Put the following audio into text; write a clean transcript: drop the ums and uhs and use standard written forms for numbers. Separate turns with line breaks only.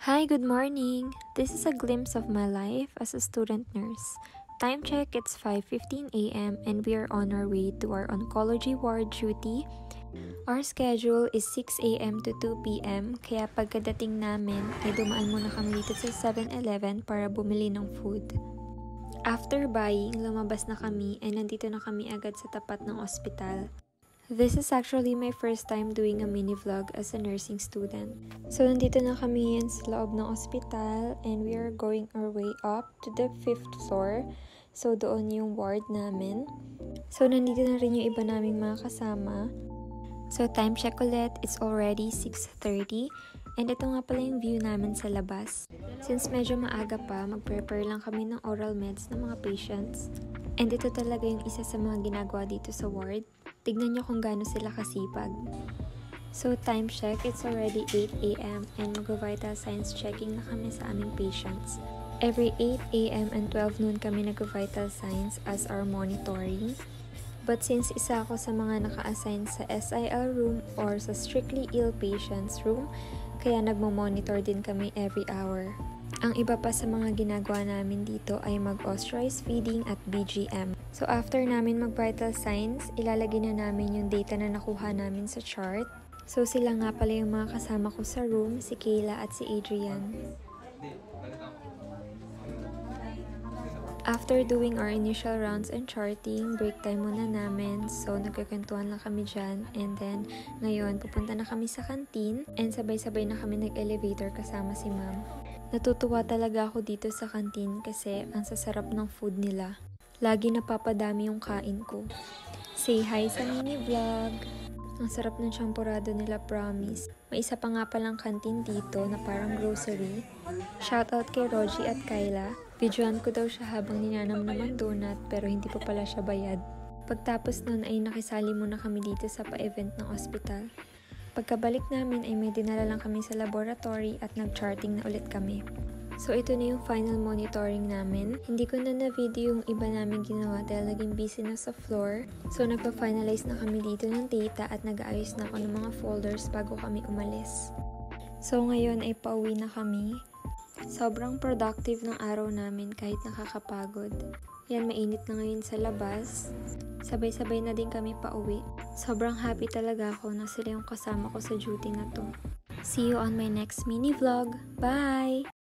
Hi, good morning. This is a glimpse of my life as a student nurse. Time check, it's 5:15 a.m. and we are on our way to our oncology ward duty. Our schedule is 6 a.m. to 2 p.m. Kaya pagkadating namin ay dumaan muna kami dito sa 7-Eleven para bumili ng food. After buying, lumabas na kami and nandito na kami agad sa tapat ng ospital. This is actually my first time doing a mini vlog as a nursing student. So, nandito na kami yan sa loob ng ospital and we are going our way up to the 5th floor. So, doon yung ward namin. So, nandito na rin yung iba naming mga kasama. So, time check ulit. It's already 6:30. And ito nga pala yung view namin sa labas. Since medyo maaga pa, mag-prepare lang kami ng oral meds ng mga patients. And ito talaga yung isa sa mga ginagawa dito sa ward. Tignan nyo kung gaano sila kasipag. So, time check, it's already 8 a.m. and mag-vital signs checking na kami sa aming patients. Every 8 a.m. and 12 noon kami nag-vital signs as our monitoring. But since isa ako sa mga naka-assign sa SIL room or sa strictly ill patients room, kaya nagmo-monitor din kami every hour. Ang iba pa sa mga ginagawa namin dito ay mag-authorized feeding at BGM. So after namin mag-vital signs, ilalagay na namin yung data na nakuha namin sa chart. So sila nga pala yung mga kasama ko sa room, si Kayla at si Adrian. After doing our initial rounds and charting, break time muna namin. So, nagkakwentuhan lang kami dyan. And then, ngayon, pupunta na kami sa kantin. And sabay-sabay na kami nag-elevator kasama si ma'am. Natutuwa talaga ako dito sa kantin kasi ang sasarap ng food nila. Lagi napapadami yung kain ko. Say hi sa mini vlog! Ang sarap ng champurado nila, promise. May isa pa nga palang kantin dito na parang grocery. Shoutout kay Rogie at Kyla. Videoan ko daw siya habang ninanam naman donut pero hindi pa pala siya bayad. Pagtapos nun ay nakisali muna kami dito sa pa-event ng ospital. Pagkabalik namin ay may dinala lang kami sa laboratory at nag-charting na ulit kami. So ito na yung final monitoring namin. Hindi ko na na-video yung iba namin ginawa dahil naging busy na sa floor. So nagpa-finalize na kami dito ng data at nag-aayos na ako ng mga folders bago kami umalis. So ngayon ay pauwi na kami. Sobrang productive ng araw namin kahit nakakapagod. Yan, mainit na ngayon sa labas. Sabay-sabay na din kami pauwi. Sobrang happy talaga ako na sila yung kasama ko sa duty na to. See you on my next mini vlog. Bye!